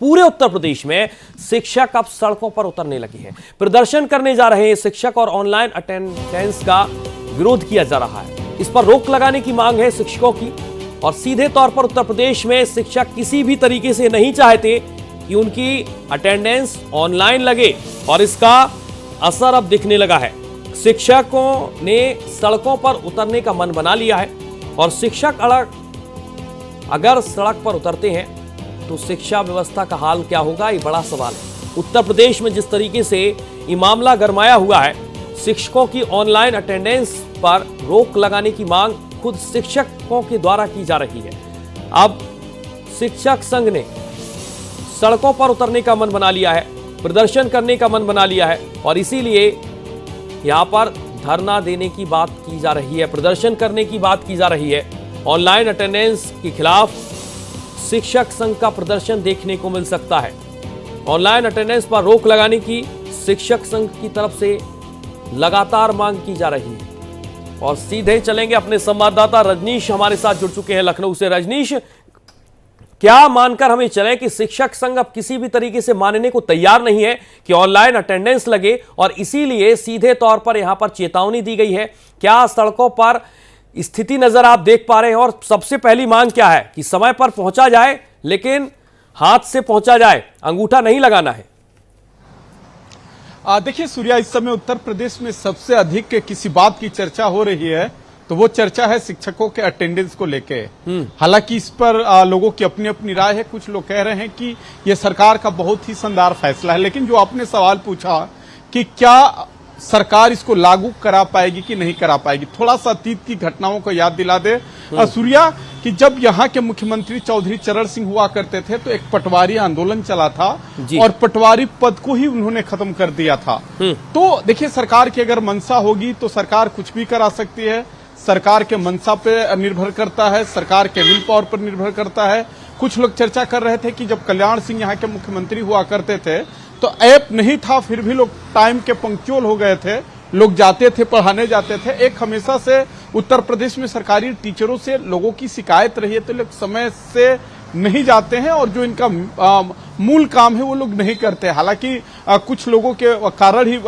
पूरे उत्तर प्रदेश में शिक्षक अब सड़कों पर उतरने लगे हैं, प्रदर्शन करने जा रहे हैं शिक्षक और ऑनलाइन अटेंडेंस का विरोध किया जा रहा है। इस पर रोक लगाने की मांग है शिक्षकों की और सीधे तौर पर उत्तर प्रदेश में शिक्षक किसी भी तरीके से नहीं चाहते कि उनकी अटेंडेंस ऑनलाइन लगे और इसका असर अब दिखने लगा है। शिक्षकों ने सड़कों पर उतरने का मन बना लिया है और शिक्षक अगर सड़क पर उतरते हैं तो शिक्षा व्यवस्था का हाल क्या होगा, ये बड़ा सवाल है। उत्तर प्रदेश में जिस तरीके से ये मामला गरमाया हुआ है, शिक्षकों की ऑनलाइन अटेंडेंस पर रोक लगाने की मांग खुद शिक्षकों के द्वारा की जा रही है। अब शिक्षक संघ ने सड़कों पर उतरने का मन बना लिया है, प्रदर्शन करने का मन बना लिया है और इसीलिए यहां पर धरना देने की बात की जा रही है, प्रदर्शन करने की बात की जा रही है। ऑनलाइन अटेंडेंस के खिलाफ शिक्षक संघ का प्रदर्शन देखने को मिल सकता है। ऑनलाइन अटेंडेंस पर रोक लगाने की शिक्षक संघ की तरफ से लगातार मांग की जा रही है और सीधे चलेंगे अपने संवाददाता रजनीश हमारे साथ जुड़ चुके हैं लखनऊ से। रजनीश, क्या मानकर हमें चले कि शिक्षक संघ अब किसी भी तरीके से मानने को तैयार नहीं है कि ऑनलाइन अटेंडेंस लगे और इसीलिए सीधे तौर पर यहां पर चेतावनी दी गई है? क्या सड़कों पर स्थिति नजर आप देख पा रहे हैं और सबसे पहली मांग क्या है कि समय पर पहुंचा जाए, लेकिन हाथ से पहुंचा जाए, अंगूठा नहीं लगाना है? देखिए सूर्या, इस समय उत्तर प्रदेश में सबसे अधिक किसी बात की चर्चा हो रही है तो वो चर्चा है शिक्षकों के अटेंडेंस को लेके। हालांकि इस पर लोगों की अपनी अपनी राय है। कुछ लोग कह रहे हैं कि ये सरकार का बहुत ही शानदार फैसला है, लेकिन जो आपने सवाल पूछा कि क्या सरकार इसको लागू करा पाएगी कि नहीं करा पाएगी, थोड़ा सा अतीत की घटनाओं को याद दिला दे सूर्या कि जब यहाँ के मुख्यमंत्री चौधरी चरण सिंह हुआ करते थे तो एक पटवारी आंदोलन चला था और पटवारी पद को ही उन्होंने खत्म कर दिया था। तो देखिए, सरकार की अगर मंशा होगी तो सरकार कुछ भी करा सकती है। सरकार के मंशा पे निर्भर करता है, सरकार के विल पावर पर निर्भर करता है। कुछ लोग चर्चा कर रहे थे कि जब कल्याण सिंह यहाँ के मुख्यमंत्री हुआ करते थे तो ऐप नहीं था, फिर भी लोग टाइम के पंक्चुअल हो गए थे, लोग जाते थे, पढ़ाने जाते थे। एक हमेशा से उत्तर प्रदेश में सरकारी टीचरों से लोगों की शिकायत रही है तो लोग समय से नहीं जाते हैं और जो इनका मूल काम है वो लोग नहीं करते। हालांकि कुछ लोगों के कारण ही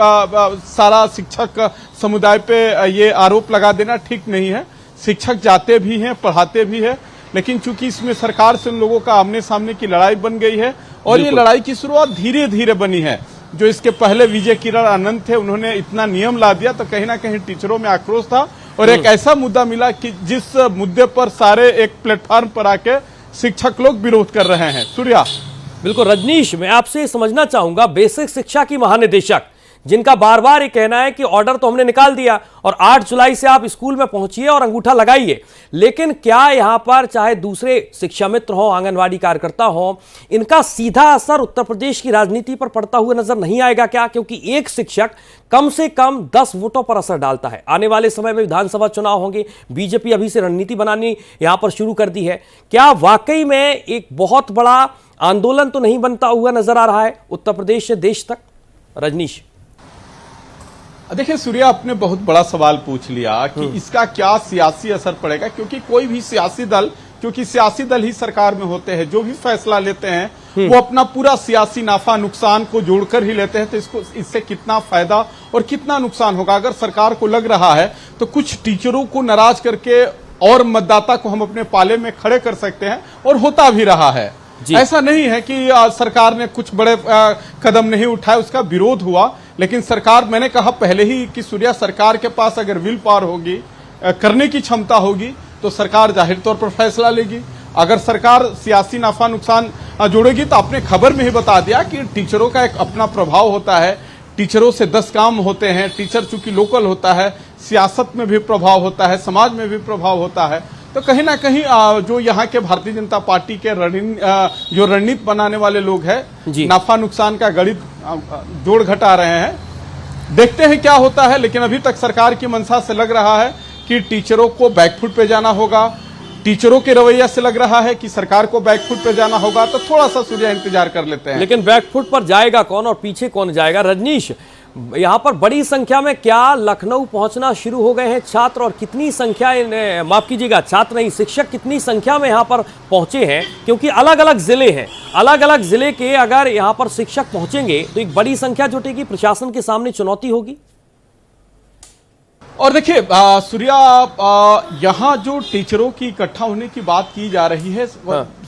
सारा शिक्षक समुदाय पे ये आरोप लगा देना ठीक नहीं है। शिक्षक जाते भी हैं, पढ़ाते भी हैं, लेकिन चूंकि इसमें सरकार से उन लोगों का आमने सामने की लड़ाई बन गई है और ये लड़ाई की शुरुआत धीरे धीरे बनी है। जो इसके पहले विजय किरण आनंद थे, उन्होंने इतना नियम ला दिया तो कहीं ना कहीं टीचरों में आक्रोश था और एक ऐसा मुद्दा मिला कि जिस मुद्दे पर सारे एक प्लेटफॉर्म पर आके शिक्षक लोग विरोध कर रहे हैं। सूर्या, बिल्कुल रजनीश, मैं आपसे समझना चाहूंगा, बेसिक शिक्षा की महानिदेशक जिनका बार बार ये कहना है कि ऑर्डर तो हमने निकाल दिया और 8 जुलाई से आप स्कूल में पहुंचिए और अंगूठा लगाइए, लेकिन क्या यहां पर चाहे दूसरे शिक्षा मित्र हो, आंगनवाड़ी कार्यकर्ता हो, इनका सीधा असर उत्तर प्रदेश की राजनीति पर पड़ता हुआ नजर नहीं आएगा क्या? क्योंकि एक शिक्षक कम से कम 10 वोटों पर असर डालता है। आने वाले समय में विधानसभा चुनाव होंगे, बीजेपी अभी से रणनीति बनानी यहां पर शुरू कर दी है। क्या वाकई में एक बहुत बड़ा आंदोलन तो नहीं बनता हुआ नजर आ रहा है उत्तर प्रदेश से देश तक? रजनीश, देखिए सूर्या, आपने बहुत बड़ा सवाल पूछ लिया कि इसका क्या सियासी असर पड़ेगा, क्योंकि कोई भी सियासी दल, क्योंकि सियासी दल ही सरकार में होते हैं, जो भी फैसला लेते हैं वो अपना पूरा सियासी नाफा नुकसान को जोड़कर ही लेते हैं। तो इससे कितना फायदा और कितना नुकसान होगा, अगर सरकार को लग रहा है तो कुछ टीचरों को नाराज करके और मतदाता को हम अपने पाले में खड़े कर सकते हैं और होता भी रहा है। ऐसा नहीं है कि सरकार ने कुछ बड़े कदम नहीं उठाए, उसका विरोध हुआ, लेकिन सरकार, मैंने कहा पहले ही कि सूर्या, सरकार के पास अगर विल पावर होगी, करने की क्षमता होगी तो सरकार जाहिर तौर पर फैसला लेगी। अगर सरकार सियासी नाफा नुकसान जोड़ेगी तो आपने खबर में ही बता दिया कि टीचरों का एक अपना प्रभाव होता है, टीचरों से 10 काम होते हैं। टीचर चूंकि लोकल होता है, सियासत में भी प्रभाव होता है, समाज में भी प्रभाव होता है। तो कहीं ना कहीं जो यहाँ के भारतीय जनता पार्टी के जो रणनीति बनाने वाले लोग हैं, नाफा नुकसान का गणित जोड़ घटा रहे हैं। देखते हैं क्या होता है, लेकिन अभी तक सरकार की मंशा से लग रहा है कि टीचरों को बैकफुट पे जाना होगा। टीचरों के रवैया से लग रहा है कि सरकार को बैकफुट पे जाना होगा। तो थोड़ा सा सूर्या इंतजार कर लेते हैं। लेकिन बैकफुट पर जाएगा कौन और पीछे कौन जाएगा? रजनीश, यहाँ पर बड़ी संख्या में क्या लखनऊ पहुंचना शुरू हो गए हैं छात्र, और कितनी संख्या माफ कीजिएगा छात्र नहीं शिक्षक कितनी संख्या में यहाँ पर पहुंचे हैं, क्योंकि अलग अलग जिले हैं, अलग अलग जिले के अगर यहाँ पर शिक्षक पहुंचेंगे तो एक बड़ी संख्या जुटेगी, प्रशासन के सामने चुनौती होगी। और देखिए सूर्या, यहाँ जो टीचरों की इकट्ठा होने की बात की जा रही है,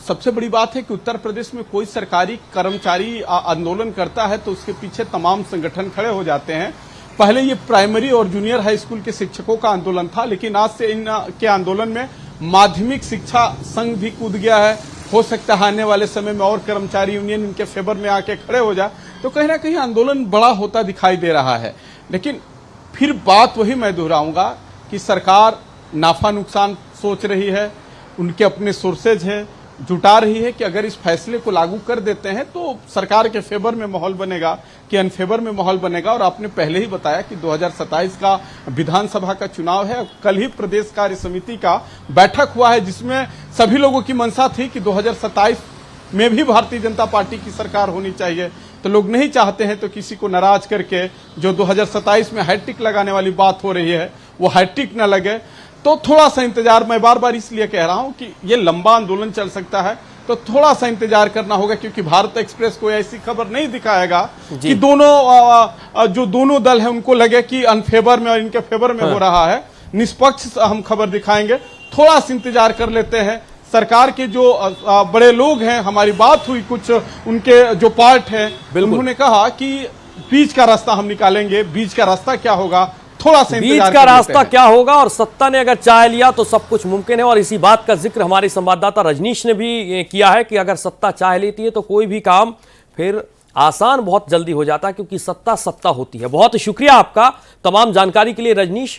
सबसे बड़ी बात है कि उत्तर प्रदेश में कोई सरकारी कर्मचारी आंदोलन करता है तो उसके पीछे तमाम संगठन खड़े हो जाते हैं। पहले ये प्राइमरी और जूनियर हाई स्कूल के शिक्षकों का आंदोलन था, लेकिन आज से इन के आंदोलन में माध्यमिक शिक्षा संघ भी कूद गया है। हो सकता है आने वाले समय में और कर्मचारी यूनियन इनके फेवर में आके खड़े हो जाए, तो कहीं ना कहीं आंदोलन बड़ा होता दिखाई दे रहा है। लेकिन फिर बात वही मैं दोहराऊंगा कि सरकार नाफा नुकसान सोच रही है, उनके अपने सोर्सेज है, जुटा रही है कि अगर इस फैसले को लागू कर देते हैं तो सरकार के फेवर में माहौल बनेगा कि अनफेवर में माहौल बनेगा। और आपने पहले ही बताया कि 2027 का विधानसभा का चुनाव है। कल ही प्रदेश कार्य समिति का बैठक हुआ है, जिसमें सभी लोगों की मंशा थी कि 2027 में भी भारतीय जनता पार्टी की सरकार होनी चाहिए। तो लोग नहीं चाहते हैं तो किसी को नाराज करके जो 2027 में हैट्रिक लगाने वाली बात हो रही है वो हैट्रिक न लगे। तो थोड़ा सा इंतजार, मैं बार बार इसलिए कह रहा हूं कि ये लंबा आंदोलन चल सकता है, तो थोड़ा सा इंतजार करना होगा, क्योंकि भारत एक्सप्रेस कोई ऐसी खबर नहीं दिखाएगा कि दोनों दल है उनको लगे कि अनफेवर में और इनके फेवर में हो रहा है। निष्पक्ष हम खबर दिखाएंगे। थोड़ा सा इंतजार कर लेते हैं। सरकार के जो बड़े लोग हैं, हमारी बात हुई कुछ उनके जो पार्ट है, उन्होंने कहा कि बीच का रास्ता हम निकालेंगे। बीच का रास्ता क्या होगा, थोड़ा सा बीच का रास्ता क्या होगा, और सत्ता ने अगर चाह लिया तो सब कुछ मुमकिन है। और इसी बात का जिक्र हमारे संवाददाता रजनीश ने भी किया है कि अगर सत्ता चाह लेती है तो कोई भी काम फिर आसान बहुत जल्दी हो जाता है, क्योंकि सत्ता सत्ता होती है। बहुत शुक्रिया आपका तमाम जानकारी के लिए रजनीश।